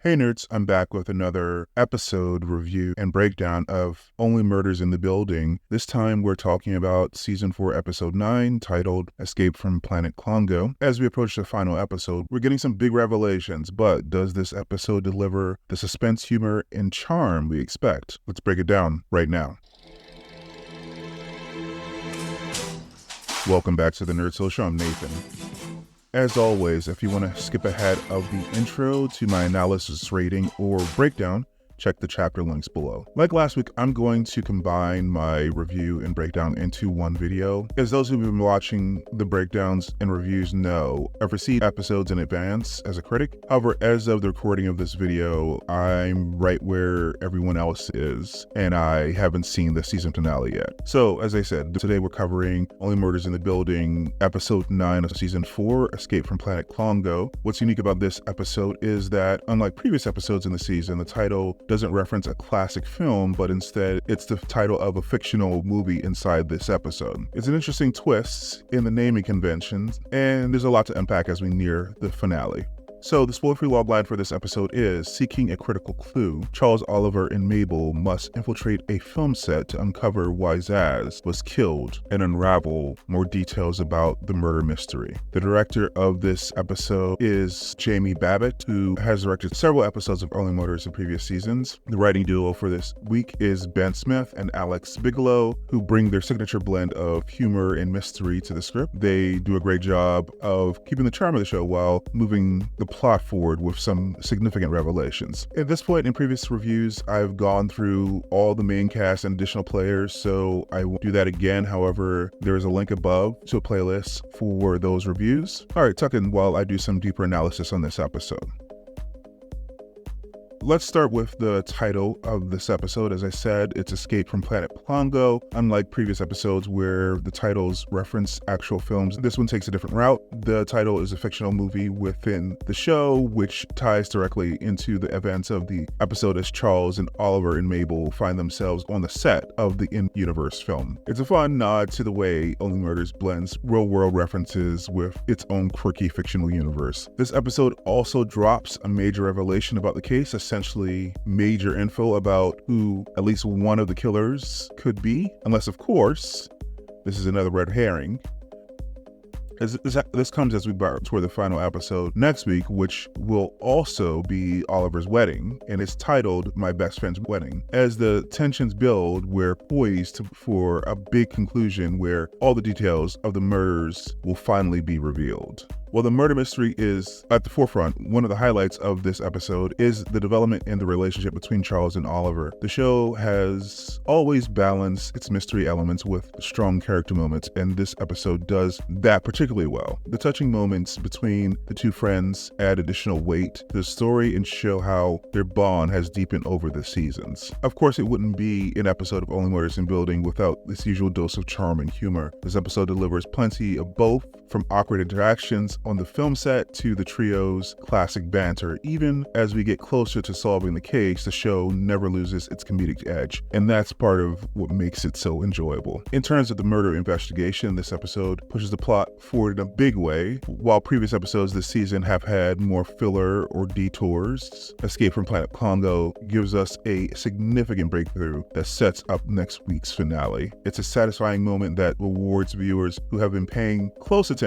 Hey nerds, I'm back with another episode review and breakdown of Only Murders in the Building. This time we're talking about Season 4, Episode 9, titled Escape from Planet Klongo. As we approach the final episode, we're getting some big revelations, but does this episode deliver the suspense, humor, and charm we expect? Let's break it down right now. Welcome back to the Nerd Social. I'm Nathan. As always, if you want to skip ahead of the intro to my analysis, rating, or breakdown, check the chapter links below. Like last week, I'm going to combine my review and breakdown into one video. As those who've been watching the breakdowns and reviews know, I've received episodes in advance as a critic. However, as of the recording of this video, I'm right where everyone else is, and I haven't seen the season finale yet. So, as I said, today we're covering Only Murders in the Building, Episode 9 of Season 4, Escape from Planet Klongo. What's unique about this episode is that, unlike previous episodes in the season, the title doesn't reference a classic film, but instead it's the title of a fictional movie inside this episode. It's an interesting twist in the naming conventions, and there's a lot to unpack as we near the finale. So the spoiler-free logline for this episode is: seeking a critical clue, Charles, Oliver, and Mabel must infiltrate a film set to uncover why Sazz was killed and unravel more details about the murder mystery. The director of this episode is Jamie Babbitt, who has directed several episodes of Only Murders in previous seasons. The writing duo for this week is Ben Smith and Alex Bigelow, who bring their signature blend of humor and mystery to the script. They do a great job of keeping the charm of the show while moving the plot forward with some significant revelations. At this point in previous reviews, I've gone through all the main cast and additional players, so I won't do that again. However, there is a link above to a playlist for those reviews. All right, tuck in while I do some deeper analysis on this episode. Let's start with the title of this episode. As I said, it's Escape from Planet Klongo. Unlike previous episodes where the titles reference actual films, this one takes a different route. The title is a fictional movie within the show, which ties directly into the events of the episode as Charles and Oliver and Mabel find themselves on the set of the in-universe film. It's a fun nod to the way Only Murders blends real-world references with its own quirky fictional universe. This episode also drops a major revelation about the case, essentially major info about who at least one of the killers could be, unless of course this is another red herring. This comes as we bar toward the final episode next week, which will also be Oliver's wedding, and it's titled My Best Friend's Wedding. As the tensions build, we're poised for a big conclusion where all the details of the murders will finally be revealed. While the murder mystery is at the forefront, one of the highlights of this episode is the development in the relationship between Charles and Oliver. The show has always balanced its mystery elements with strong character moments, and this episode does that particularly well. The touching moments between the two friends add additional weight to the story and show how their bond has deepened over the seasons. Of course, it wouldn't be an episode of Only Murders in the Building without this usual dose of charm and humor. This episode delivers plenty of both, from awkward interactions on the film set to the trio's classic banter. Even as we get closer to solving the case, the show never loses its comedic edge, and that's part of what makes it so enjoyable. In terms of the murder investigation, this episode pushes the plot forward in a big way. While previous episodes this season have had more filler or detours, Escape from Planet Klongo gives us a significant breakthrough that sets up next week's finale. It's a satisfying moment that rewards viewers who have been paying close attention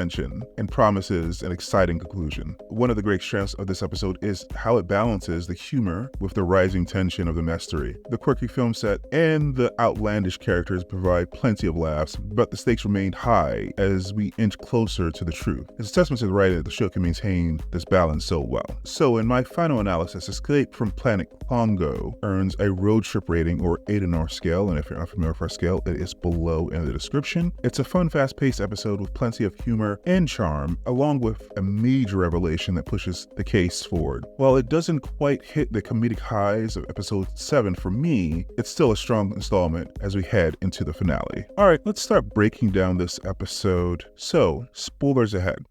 and promises an exciting conclusion. One of the great strengths of this episode is how it balances the humor with the rising tension of the mystery. The quirky film set and the outlandish characters provide plenty of laughs, but the stakes remain high as we inch closer to the truth. It's a testament to the writing that the show can maintain this balance so well. So in my final analysis, Escape from Planet Klongo earns a road trip rating, or 8 on our scale, and if you're not familiar with our scale, it is below in the description. It's a fun, fast-paced episode with plenty of humor and charm, along with a major revelation that pushes the case forward. While it doesn't quite hit the comedic highs of episode 7 for me, it's still a strong installment as we head into the finale. All right, let's start breaking down this episode. So, spoilers ahead.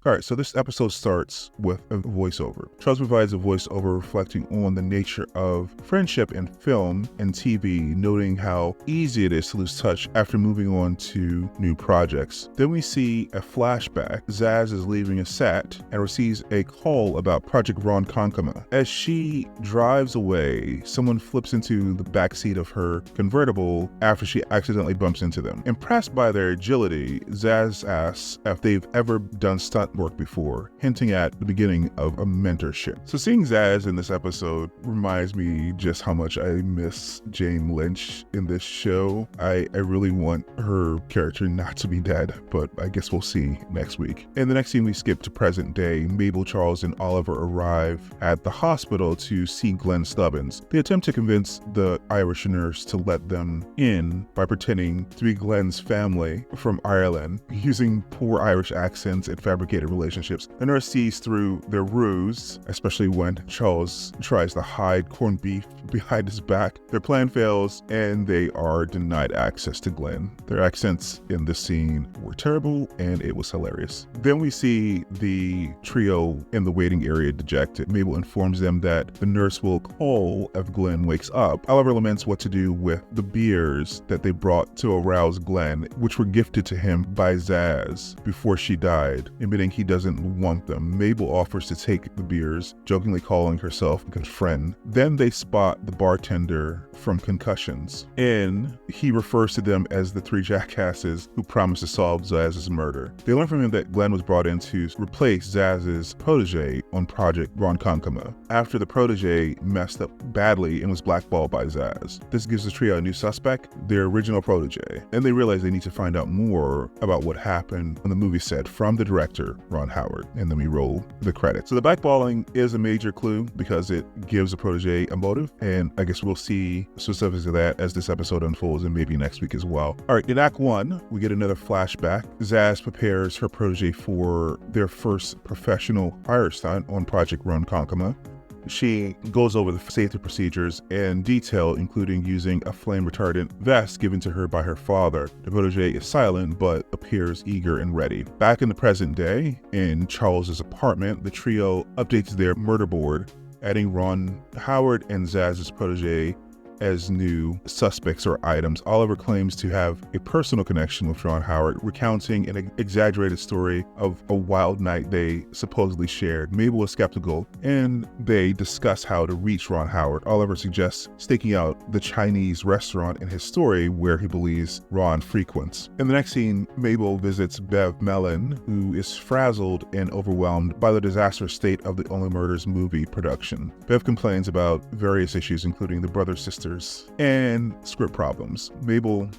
All right, so this episode starts with a voiceover. Charles provides a voiceover reflecting on the nature of friendship in film and TV, noting how easy it is to lose touch after moving on to new projects. Then we see a flashback. Sazz is leaving a set and receives a call about Project Ron Konkoma. As she drives away, someone flips into the backseat of her convertible after she accidentally bumps into them. Impressed by their agility, Sazz asks if they've ever done stunt work before, hinting at the beginning of a mentorship. So seeing Sazz in this episode reminds me just how much I miss Jane Lynch in this show. I really want her character not to be dead, but I guess we'll see next week. In the next scene, we skip to present day. Mabel, Charles, and Oliver arrive at the hospital to see Glenn Stubbins. They attempt to convince the Irish nurse to let them in by pretending to be Glenn's family from Ireland, using poor Irish accents and fabricated relationships. The nurse sees through their ruse, especially when Charles tries to hide corned beef behind his back. Their plan fails and they are denied access to Glenn. Their accents in this scene were terrible and it was hilarious. Then we see the trio in the waiting area dejected. Mabel informs them that the nurse will call if Glenn wakes up. Oliver laments what to do with the beers that they brought to arouse Glenn, which were gifted to him by Sazz before she died, admitting he doesn't want them. Mabel offers to take the beers, jokingly calling herself a good friend. Then they spot the bartender from Concussions, and he refers to them as the three jackasses who promised to solve Sazz's murder. They learn from him that Glenn was brought in to replace Sazz's protege on Project Ron Konkoma after the protege messed up badly and was blackballed by Sazz. This gives the trio a new suspect, their original protege, and they realize they need to find out more about what happened on the movie set from the director, Ron Howard, and then we roll the credits. So the blackballing is a major clue because it gives the protege a motive, and I guess we'll see specifics of that as this episode unfolds and maybe next week as well. All right, in Act 1, we get another flashback. Sazz prepares her protege for their first professional fire stunt on Project Ron Konkoma. She goes over the safety procedures in detail, including using a flame retardant vest given to her by her father. The protege is silent but appears eager and ready. Back in the present day, in Charles's apartment, the trio updates their murder board, adding Ron Howard and Sazz's protege as new suspects or items. Oliver claims to have a personal connection with Ron Howard, recounting an exaggerated story of a wild night they supposedly shared. Mabel is skeptical, and they discuss how to reach Ron Howard. Oliver suggests staking out the Chinese restaurant in his story where he believes Ron frequents. In the next scene, Mabel visits Bev Mellon, who is frazzled and overwhelmed by the disastrous state of the Only Murders movie production. Bev complains about various issues, including the brother-sister and script problems. Mabel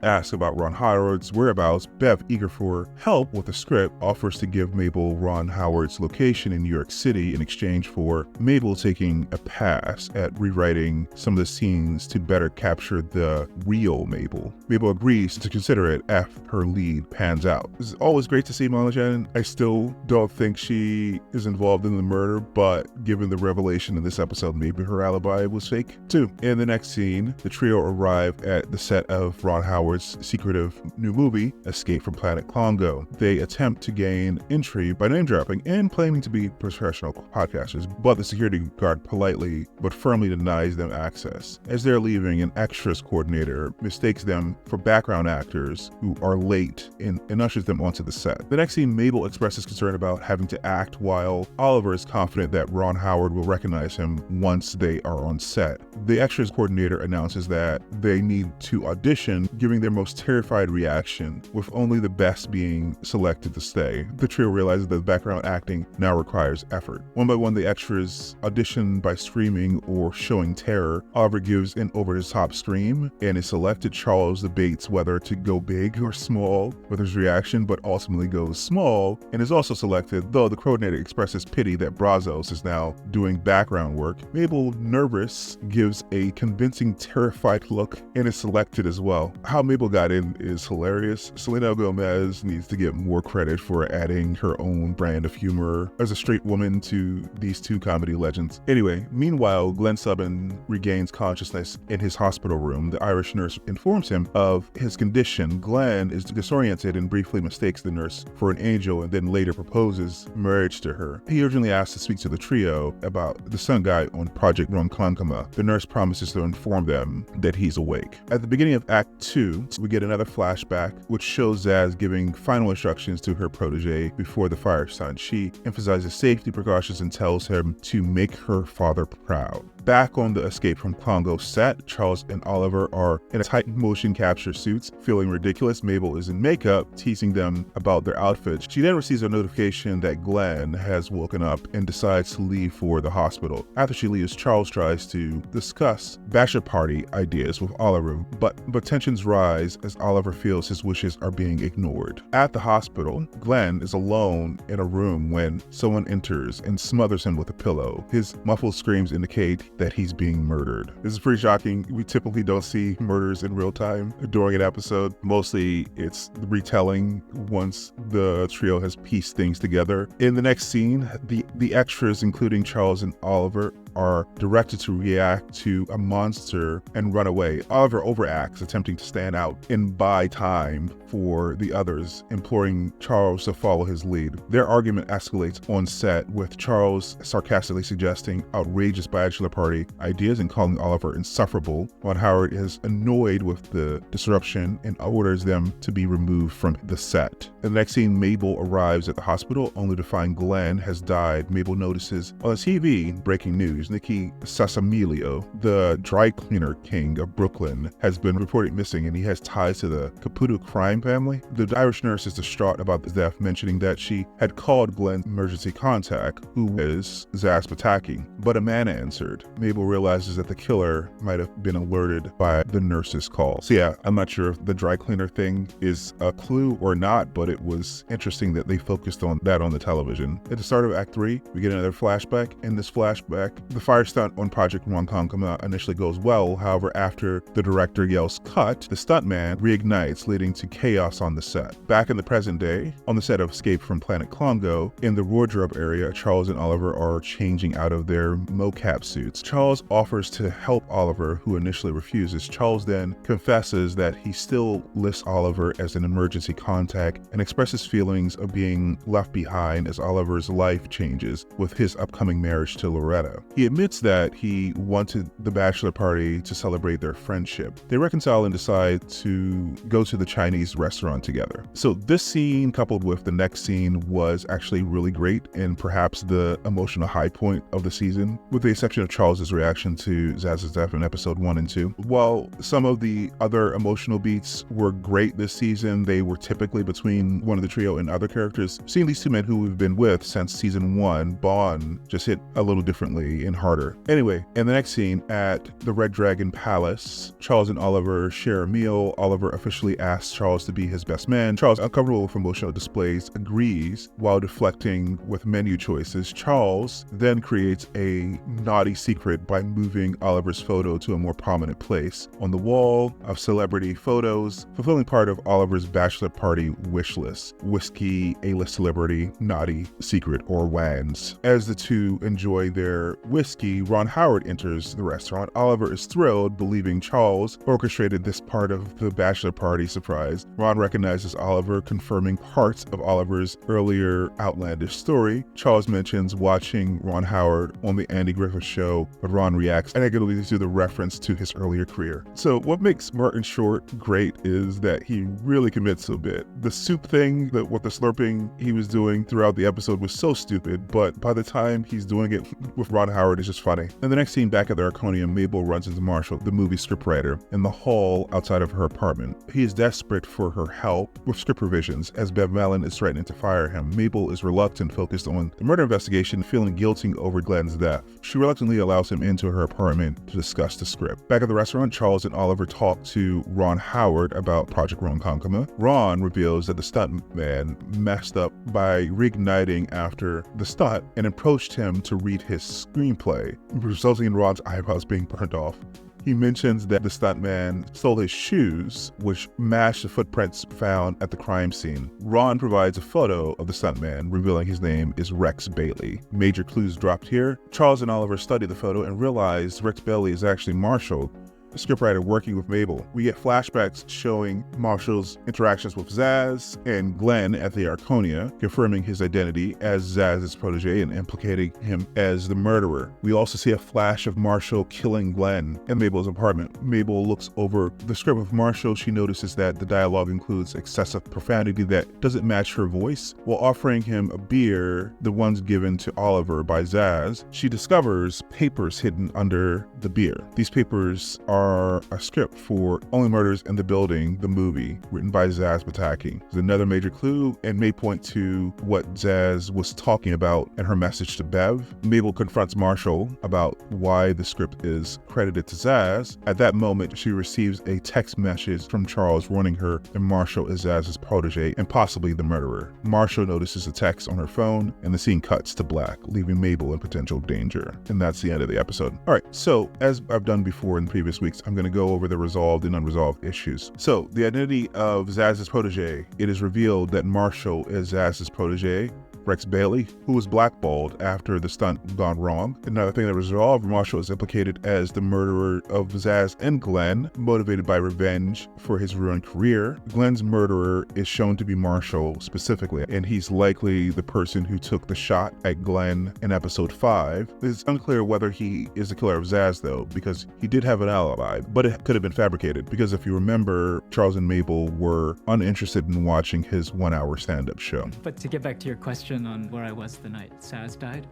asks about Ron Howard's whereabouts. Bev, eager for help with the script, offers to give Mabel Ron Howard's location in New York City in exchange for Mabel taking a pass at rewriting some of the scenes to better capture the real Mabel. Mabel agrees to consider it if her lead pans out. It's always great to see Molly Shannon. I still don't think she is involved in the murder, but given the revelation in this episode, maybe her alibi was fake too. In the next scene, the trio arrive at the set of Ron Howard's secretive new movie, Escape from Planet Klongo. They attempt to gain entry by name dropping and claiming to be professional podcasters, but the security guard politely but firmly denies them access. As they're leaving, an extras coordinator mistakes them for background actors who are late and ushers them onto the set. The next scene, Mabel expresses concern about having to act while Oliver is confident that Ron Howard will recognize him once they are on set. The extras coordinator announces that they need to audition, giving their most terrified reaction, with only the best being selected to stay. The trio realizes that background acting now requires effort. One by one, the extras audition by screaming or showing terror. Oliver gives an over-the-top scream and is selected. Charles debates whether to go big or small with his reaction, but ultimately goes small and is also selected, though the coordinator expresses pity that Brazos is now doing background work. Mabel, nervous, gives a convincing terrified look and is selected as well. How How Mabel got in is hilarious. Selena Gomez needs to get more credit for adding her own brand of humor as a straight woman to these two comedy legends. Anyway, meanwhile, Glenn Subban regains consciousness in his hospital room. The Irish nurse informs him of his condition. Glenn is disoriented and briefly mistakes the nurse for an angel and then later proposes marriage to her. He urgently asks to speak to the trio about the sun guy on Project Ronkonkoma. The nurse promises to inform them that he's awake. At the beginning of Act 2, we get another flashback which shows Sazz giving final instructions to her protege before the fire stunt. She emphasizes safety precautions and tells him to make her father proud. Back on the Escape from Klongo set, Charles and Oliver are in tight motion capture suits, feeling ridiculous. Mabel is in makeup, teasing them about their outfits. She then receives a notification that Glenn has woken up and decides to leave for the hospital. After she leaves, Charles tries to discuss bachelor party ideas with Oliver, but tensions rise as Oliver feels his wishes are being ignored. At the hospital, Glenn is alone in a room when someone enters and smothers him with a pillow. His muffled screams indicate that he's being murdered. This is pretty shocking. We typically don't see murders in real time during an episode. Mostly it's the retelling once the trio has pieced things together. In the next scene, the extras, including Charles and Oliver, are directed to react to a monster and run away. Oliver overacts, attempting to stand out and buy time for the others, imploring Charles to follow his lead. Their argument escalates on set, with Charles sarcastically suggesting outrageous bachelor party ideas and calling Oliver insufferable. Ron Howard is annoyed with the disruption and orders them to be removed from the set. In the next scene, Mabel arrives at the hospital only to find Glenn has died. Mabel notices on the TV breaking news: Nicky Sasamilio, the dry cleaner king of Brooklyn, has been reported missing, and he has ties to the Caputo crime family. The Irish nurse is distraught about his death, mentioning that she had called Glenn's emergency contact, who is Sazz Pataki, but a man answered. Mabel realizes that the killer might have been alerted by the nurse's call. So yeah, I'm not sure if the dry cleaner thing is a clue or not, but it was interesting that they focused on that on the television. At the start of Act 3, we get another flashback. In this flashback, the fire stunt on Project Ronkonkoma initially goes well. However, after the director yells cut, the stuntman reignites, leading to chaos on the set. Back in the present day, on the set of Escape from Planet Klongo, in the wardrobe area, Charles and Oliver are changing out of their mocap suits. Charles offers to help Oliver, who initially refuses. Charles then confesses that he still lists Oliver as an emergency contact and expresses feelings of being left behind as Oliver's life changes with his upcoming marriage to Loretta. He admits that he wanted the bachelor party to celebrate their friendship. They reconcile and decide to go to the Chinese restaurant together. So this scene, coupled with the next scene, was actually really great and perhaps the emotional high point of the season, with the exception of Charles's reaction to Sazz's death in episode 1 and 2. While some of the other emotional beats were great this season, they were typically between one of the trio and other characters. Seeing these two men who we've been with since season 1 bond just hit a little differently and harder. Anyway, in the next scene at the Red Dragon Palace, Charles and Oliver share a meal. Oliver officially asks Charles to be his best man. Charles, uncomfortable with emotional displays, agrees while deflecting with menu choices. Charles then creates a naughty secret by moving Oliver's photo to a more prominent place on the wall of celebrity photos, fulfilling part of Oliver's bachelor party wish list: whiskey, A-list celebrity, naughty secret, or WANs. As the two enjoy their whiskey, Ron Howard enters the restaurant. Oliver is thrilled, believing Charles orchestrated this part of the bachelor party surprise. Ron recognizes Oliver, confirming parts of Oliver's earlier outlandish story. Charles mentions watching Ron Howard on the Andy Griffith Show, but Ron reacts negatively to the reference to his earlier career. So what makes Martin Short great is that he really commits a bit. The soup thing, with the slurping he was doing throughout the episode was so stupid, but by the time he's doing it with Ron Howard, it's just funny. In the next scene, back at the Arconium, Mabel runs into Marshall, the movie scriptwriter, in the hall outside of her apartment. He is desperate for her help with script revisions as Bev Mellon is threatening to fire him. Mabel is reluctant, focused on the murder investigation, feeling guilty over Glenn's death. She reluctantly allows him into her apartment to discuss the script. Back at the restaurant, Charles and Oliver talk to Ron Howard about Project Ronkonkoma. Ron reveals that the stuntman messed up by reigniting after the stunt and approached him to read his screenplay, resulting in Ron's eyebrows being burned off. He mentions that the stuntman stole his shoes, which matched the footprints found at the crime scene. Ron provides a photo of the stuntman, revealing his name is Rex Bailey. Major clues dropped here. Charles and Oliver study the photo and realize Rex Bailey is actually Marshall, the scriptwriter working with Mabel. We get flashbacks showing Marshall's interactions with Sazz and Glenn at the Arconia, confirming his identity as Zazz's protege and implicating him as the murderer. We also see a flash of Marshall killing Glenn in Mabel's apartment. Mabel looks over the script of Marshall. She notices that the dialogue includes excessive profanity that doesn't match her voice. While offering him a beer, the ones given to Oliver by Sazz, she discovers papers hidden under the beer. These papers are a script for Only Murders in the Building, the movie, written by Sazz Bataki. There's another major clue and may point to what Sazz was talking about in her message to Bev. Mabel confronts Marshall about why the script is credited to Sazz. At that moment, she receives a text message from Charles warning her that Marshall is Zazz's protege and possibly the murderer. Marshall notices the text on her phone and the scene cuts to black, leaving Mabel in potential danger. And that's the end of the episode. All right, so as I've done before in previous weeks, I'm going to go over the resolved and unresolved issues. So the identity of Zazz's protege, it is revealed that Marshall is Zazz's protege, Rex Bailey, who was blackballed after the stunt gone wrong. Another thing that was resolved, Marshall is implicated as the murderer of Sazz and Glenn, motivated by revenge for his ruined career. Glenn's murderer is shown to be Marshall specifically, and he's likely the person who took the shot at Glenn in episode 5. It's unclear whether he is the killer of Sazz though, because he did have an alibi, but it could have been fabricated, because if you remember, Charles and Mabel were uninterested in watching his 1-hour stand-up show. But to get back to your question on where I was the night Sazz died,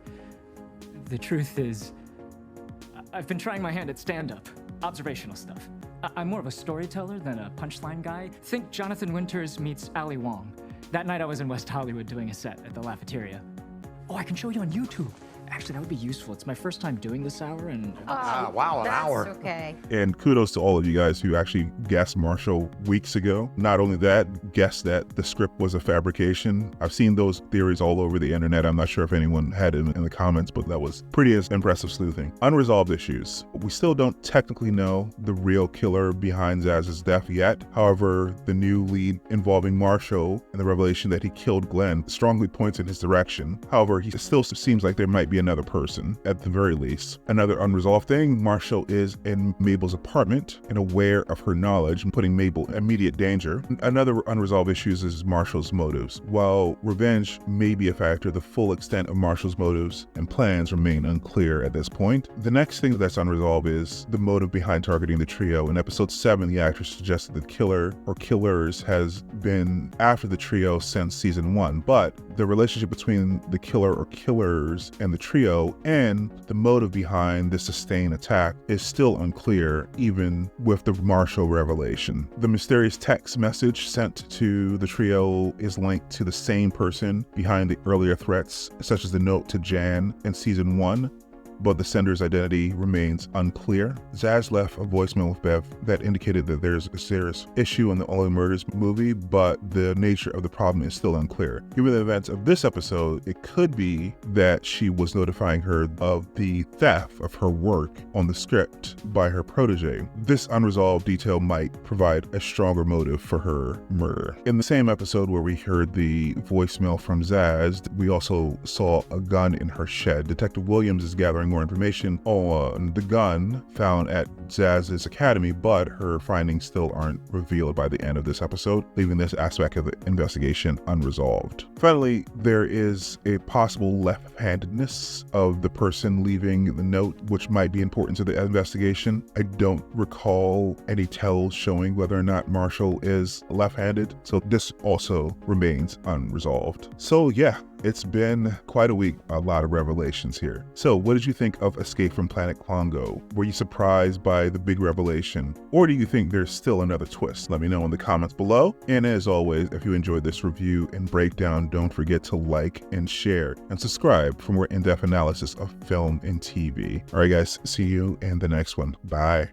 the truth is, I've been trying my hand at stand-up, observational stuff. I'm more of a storyteller than a punchline guy. Think Jonathan Winters meets Ali Wong. That night I was in West Hollywood doing a set at the Lafiteria. Oh, I can show you on YouTube. Actually, that would be useful. It's my first time doing this hour, and wow, an hour. Okay. And kudos to all of you guys who actually guessed Marshall weeks ago. Not only that, guessed that the script was a fabrication. I've seen those theories all over the internet. I'm not sure if anyone had it in the comments, but that was pretty impressive sleuthing. Unresolved issues. We still don't technically know the real killer behind Zazz's death yet. However, the new lead involving Marshall and the revelation that he killed Glenn strongly points in his direction. However, he still seems like there might be another person, at the very least. Another unresolved thing, Marshall is in Mabel's apartment and aware of her knowledge and putting Mabel in immediate danger. Another unresolved issue is Marshall's motives. While revenge may be a factor, the full extent of Marshall's motives and plans remain unclear at this point. The next thing that's unresolved is the motive behind targeting the trio. In episode 7, the actress suggested the killer or killers has been after the trio since season 1, but the relationship between the killer or killers and the trio and the motive behind this sustained attack is still unclear, even with the Marshall revelation. The mysterious text message sent to the trio is linked to the same person behind the earlier threats, such as the note to Jan in season 1, but the sender's identity remains unclear. Sazz left a voicemail with Bev that indicated that there's a serious issue in the Only Murders movie, but the nature of the problem is still unclear. Given the events of this episode, it could be that she was notifying her of the theft of her work on the script by her protege. This unresolved detail might provide a stronger motive for her murder. In the same episode where we heard the voicemail from Sazz, we also saw a gun in her shed. Detective Williams is gathering more information on the gun found at Sazz's academy, but her findings still aren't revealed by the end of this episode, leaving this aspect of the investigation unresolved. Finally, there is a possible left-handedness of the person leaving the note, which might be important to the investigation. I don't recall any tells showing whether or not Marshall is left-handed, so this also remains unresolved. So yeah, it's been quite a week, a lot of revelations here. So what did you think of Escape from Planet Klongo? Were you surprised by the big revelation? Or do you think there's still another twist? Let me know in the comments below. And as always, if you enjoyed this review and breakdown, don't forget to like and share and subscribe for more in-depth analysis of film and TV. All right guys, see you in the next one. Bye.